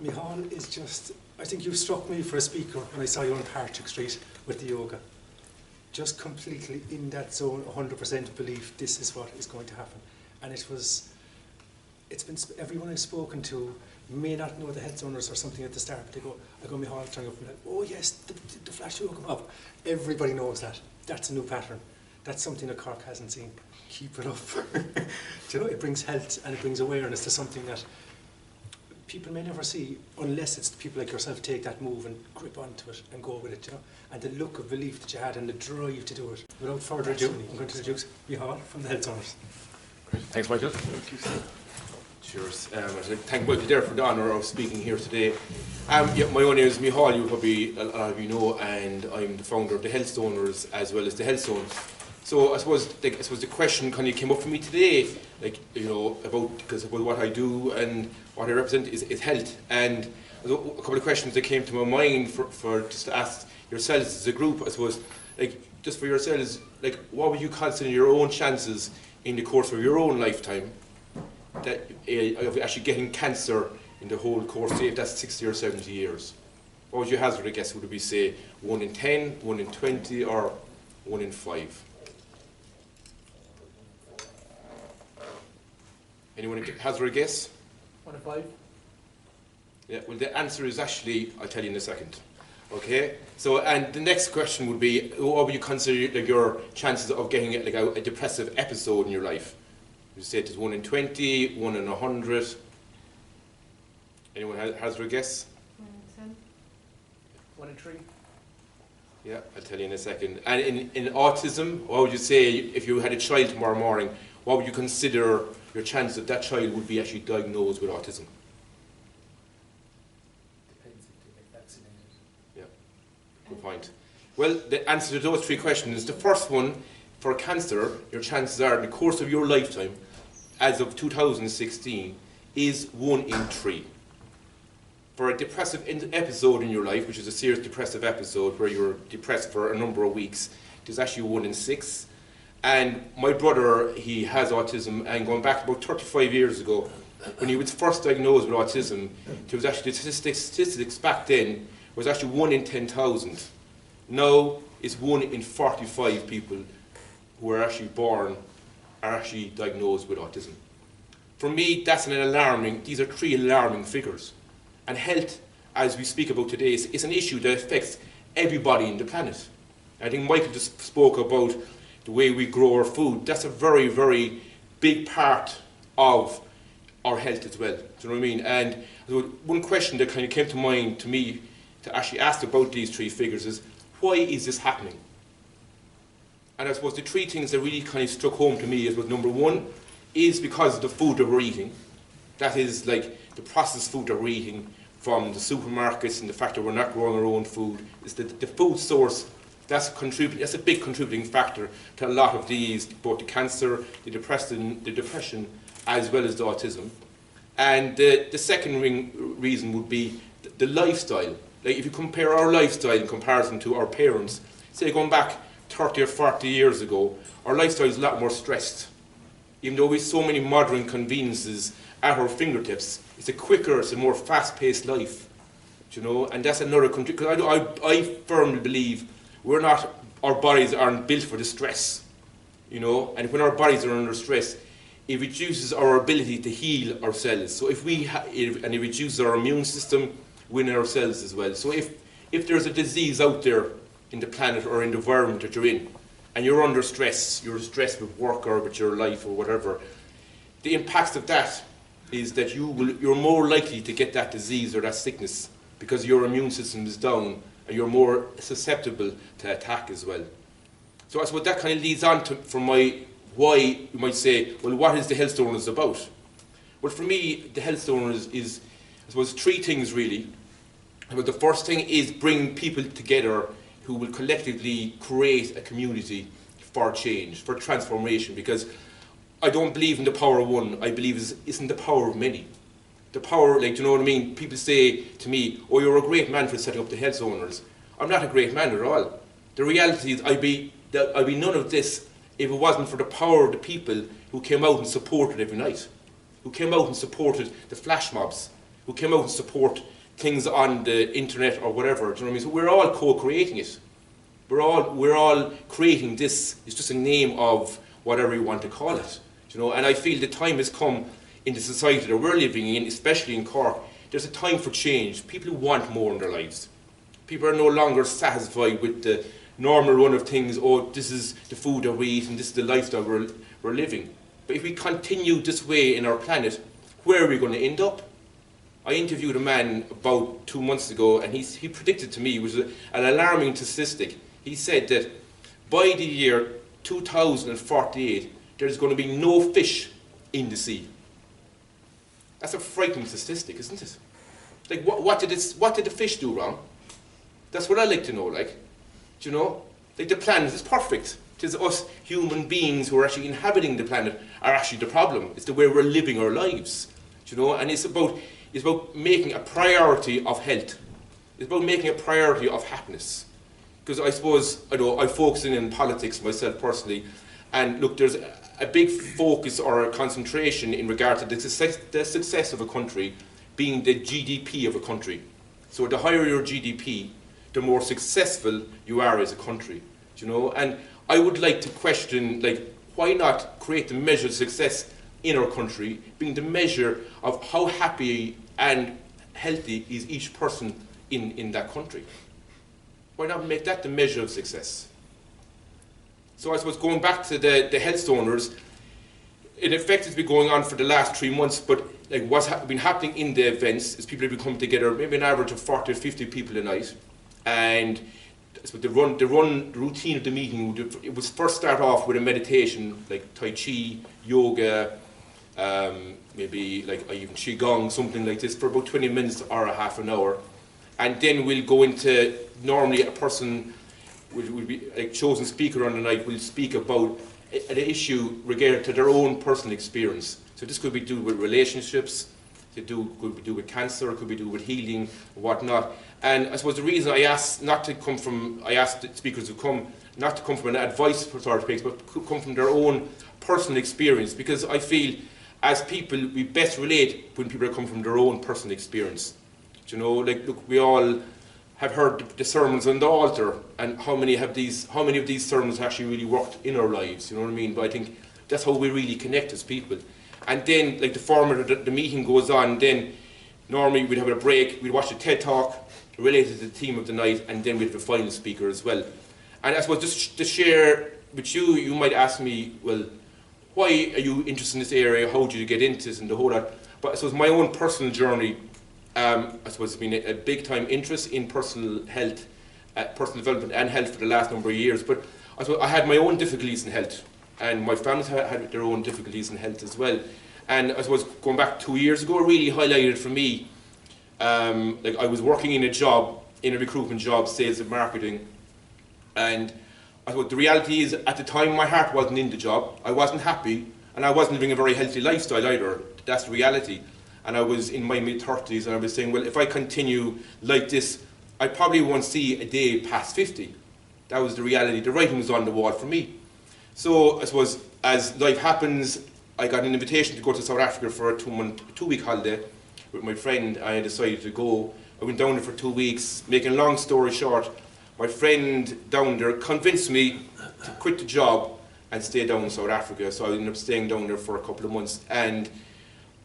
Micheál is just, I think you struck me for a speaker when I saw you on Patrick Street with the yoga. Just completely in that zone, 100% belief this is what is going to happen. And it's been, everyone I've spoken to may not know the health owners or something at the start, but I go Micheál, trying up and like, oh yes, the flash yoga come up. Everybody knows that. That's a new pattern. That's something that Cork hasn't seen. Keep it up. Do you know, it brings health and it brings awareness to something that people may never see unless it's people like yourself take that move and grip onto it and go with it, you know. And the look of belief that you had and the drive to do it. Without further ado, I'm going to introduce Micheál from the Health Owners. Great. Thanks, Michael. Thank you. Cheers. Thank Michael there for the honour of speaking here today. Yeah, my own name is Micheál, you probably a lot of you know, and I'm the founder of the Health Owners as well as the Health Zone. So I suppose the question kind of came up for me today, like, you know, because what I do and what I represent is health. And a couple of questions that came to my mind for just to ask yourselves as a group, I suppose, like, just for yourselves, like, what would you consider your own chances in the course of your own lifetime that of actually getting cancer in the whole course, say if that's 60 or 70 years? What would you hazard a guess? Would it be, say, 1 in 10, 1 in 20, or 1 in 5? Anyone hazard a guess? 1 in 5. Yeah, well, the answer is actually, I'll tell you in a second. Okay, so, and the next question would be, what would you consider like your chances of getting like a depressive episode in your life? You say it's 1 in 20, 1 in 100. Anyone hazard a guess? 1 in 10. 1 in 3. Yeah, I'll tell you in a second. And in autism, what would you say if you had a child tomorrow morning, what would you consider your chance that that child would be actually diagnosed with autism? Depends if they get vaccinated. Yeah, good point. Well, the answer to those 3 questions is the first one, for cancer, your chances are in the course of your lifetime, as of 2016, is 1 in 3. For a depressive episode in your life, which is a serious depressive episode where you're depressed for a number of weeks, there's actually 1 in 6. And my brother, he has autism, and going back about 35 years ago, when he was first diagnosed with autism, there was actually the statistics back then was actually 1 in 10,000. Now it's 1 in 45 people who are actually born are actually diagnosed with autism. For me, that's these are 3 alarming figures. And health, as we speak about today, is an issue that affects everybody on the planet. I think Michael just spoke about the way we grow our food. That's a very, very big part of our health as well. Do you know what I mean? And one question that kind of came to mind to me to actually ask about these 3 figures is, why is this happening? And I suppose the 3 things that really kind of struck home to me is, number 1 is because of the food that we're eating. That is like the processed food that we're eating from the supermarkets, and the fact that we're not growing our own food. Is the food source. That's a big contributing factor to a lot of these, both the cancer, the depression, as well as the autism. And the second reason would be the lifestyle. Like if you compare our lifestyle in comparison to our parents, say going back 30 or 40 years ago, our lifestyle is a lot more stressed. Even though we have so many modern conveniences at our fingertips, it's a more fast-paced life, you know. And that's another country, because I firmly believe our bodies aren't built for the stress, you know. And when our bodies are under stress, it reduces our ability to heal ourselves. So and it reduces our immune system within ourselves as well. So if there's a disease out there in the planet or in the environment that you're in, and you're under stress, you're stressed with work or with your life or whatever, the impacts of that is that you're more likely to get that disease or that sickness because your immune system is down and you're more susceptible to attack as well. So I suppose that kind of leads on to why you might say, well, what is the Health Owners about? Well, for me, the Health Owners is, I suppose, 3 things really. But the first thing is bring people together who will collectively create a community for change, for transformation, because I don't believe in the power of one. I believe it's in the power of many. The power, like, do you know what I mean? People say to me, oh, you're a great man for setting up the Health Owners. I'm not a great man at all. The reality is I'd be none of this if it wasn't for the power of the people who came out and supported every night, who came out and supported the flash mobs, who came out and support things on the internet or whatever. Do you know what I mean? So we're all co-creating it. We're all creating this. It's just a name of whatever you want to call it. Do you know? And I feel the time has come in the society that we're living in, especially in Cork. There's a time for change. People want more in their lives. People are no longer satisfied with the normal run of things. Oh, this is the food that we eat and this is the lifestyle we're living. But if we continue this way in our planet, where are we going to end up? I interviewed a man about 2 months ago, and he predicted to me, it was an alarming statistic. He said that by the year 2048, there's going to be no fish in the sea. That's a frightening statistic, isn't it? Like, what did the fish do wrong? That's what I like to know, like. Do you know? Like, the planet is perfect. It is us human beings who are actually inhabiting the planet are actually the problem. It's the way we're living our lives. Do you know? And it's about making a priority of health. It's about making a priority of happiness. Because I suppose, I focus in politics myself personally, and look, there's a big focus or a concentration in regard to the success of a country being the GDP of a country. So the higher your GDP, the more successful you are as a country. Do you know? And I would like to question, like, why not create the measure of success in our country being the measure of how happy and healthy is each person in that country? Why not make that the measure of success? So I suppose going back to the health donors, in effect it's been going on for the last 3 months, but like what's been happening in the events is people have been coming together, maybe an average of 40 or 50 people a night, and so the routine of the meeting, it was first start off with a meditation, like Tai Chi, yoga, maybe like even Qigong, something like this, for about 20 minutes or a half an hour. And then we'll go into, normally a person will be a chosen speaker on the night, will speak about an issue regarding to their own personal experience. So this could be to do with relationships, could be to do with cancer, could be to do with healing, whatnot. And I suppose the reason I asked the speakers to come, not to come from an advice sort of place, but could come from their own personal experience, because I feel as people we best relate when people come from their own personal experience. Do you know, like, look, we all have heard the sermons on the altar, and how many of these sermons actually really worked in our lives, you know what I mean? But I think that's how we really connect as people. And then, like, the format of the meeting goes on, then normally we'd have a break, we'd watch a TED Talk related to the theme of the night, and then we'd have a final speaker as well. And I suppose just to share with you, you might ask me, well, why are you interested in this area? How did you get into this and the whole lot? But I suppose my own personal journey, I suppose it's been a big time interest in personal health, personal development and health for the last number of years. But I suppose I had my own difficulties in health, and my family had their own difficulties in health as well. And I suppose going back 2 years ago, it really highlighted for me, like I was working in a recruitment job, sales and marketing, and I suppose the reality is at the time my heart wasn't in the job, I wasn't happy, and I wasn't living a very healthy lifestyle either. That's the reality. And I was in my mid-30s, and I was saying, well, if I continue like this, I probably won't see a day past 50. That was the reality. The writing was on the wall for me. So I suppose as life happens, I got an invitation to go to South Africa for a two-week holiday with my friend. I decided to go. I went down there for 2 weeks. Making a long story short, my friend down there convinced me to quit the job and stay down in South Africa. So I ended up staying down there for a couple of months. And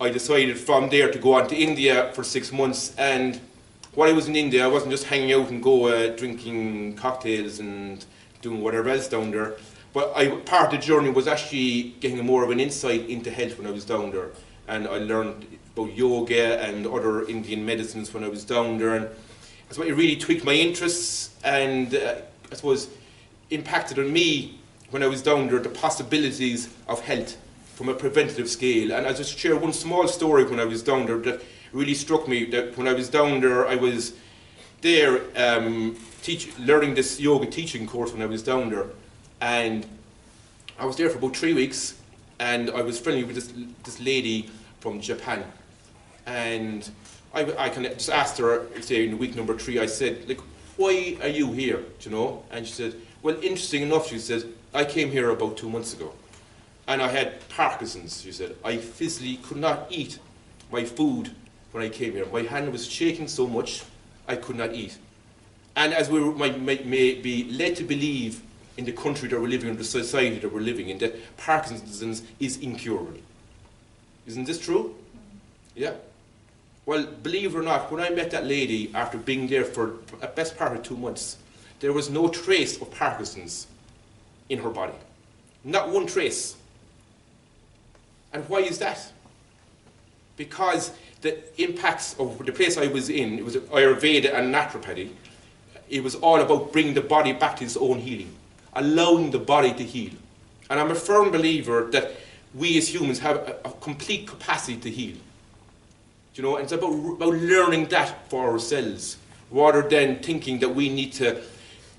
I decided from there to go on to India for 6 months. And while I was in India, I wasn't just hanging out in Goa, drinking cocktails and doing whatever else down there. But part of the journey was actually getting more of an insight into health when I was down there. And I learned about yoga and other Indian medicines when I was down there. And so it really tweaked my interests, and I suppose impacted on me when I was down there, the possibilities of health from a preventative scale. And I'll just share one small story when I was down there that really struck me. That when I was down there, I was there learning this yoga teaching course when I was down there. And I was there for about 3 weeks, and I was friendly with this lady from Japan. And I kind of just asked her, say in week number 3, I said, like, why are you here, do you know? And she said, well, interesting enough, she said, I came here about 2 months ago, and I had Parkinson's, she said. I physically could not eat my food when I came here. My hand was shaking so much I could not eat. And as we may be led to believe in the country that we're living in, the society that we're living in, that Parkinson's is incurable. Isn't this true? Yeah. Well, believe it or not, when I met that lady after being there for a best part of 2 months, there was no trace of Parkinson's in her body. Not one trace. And why is that? Because the impacts of the place I was in, it was Ayurveda and naturopathy. It was all about bringing the body back to its own healing, allowing the body to heal. And I'm a firm believer that we as humans have a complete capacity to heal. You know, and it's about learning that for ourselves, rather than thinking that we need to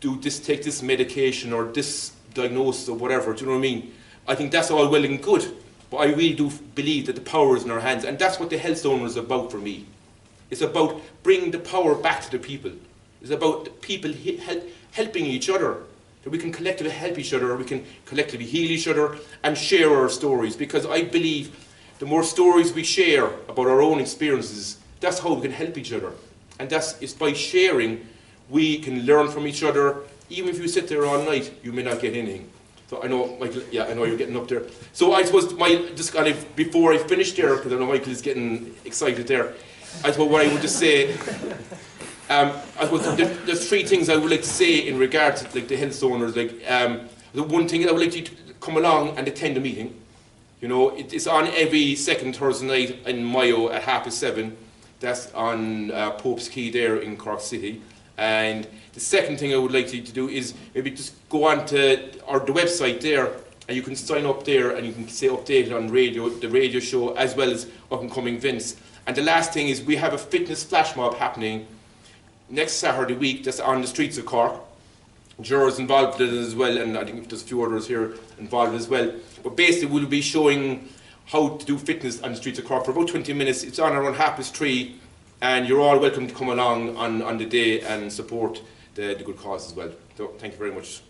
do this, take this medication or this diagnosis or whatever. Do you know what I mean? I think that's all well and good, but I really do believe that the power is in our hands, and that's what the Health Zone is about for me. It's about bringing the power back to the people. It's about the people helping each other, that we can collectively help each other, we can collectively heal each other and share our stories, because I believe the more stories we share about our own experiences, that's how we can help each other. And it's by sharing we can learn from each other. Even if you sit there all night, you may not get anything. So I know, Michael, yeah, I know you're getting up there. So I suppose, just kind of, before I finish there, because I know Michael is getting excited there, I suppose what I would just say, I suppose there's 3 things I would like to say in regard to like the health zoners. Like, the one thing I would like you to come along and attend a meeting. You know, it's on every second Thursday night in Mayo at 7:30. That's on Pope's Quay there in Cork City. And the second thing I would like you to do is maybe just go on to the website there, and you can sign up there and you can stay updated on the radio show, as well as up-and-coming events. And the last thing is we have a fitness flash mob happening next Saturday week. That's on the streets of Cork. Jurors involved in it as well, and I think there's a few others here involved as well. But basically we'll be showing how to do fitness on the streets of Cork for about 20 minutes. It's on around 3:30, and you're all welcome to come along on the day and support the good cause as well. So thank you very much.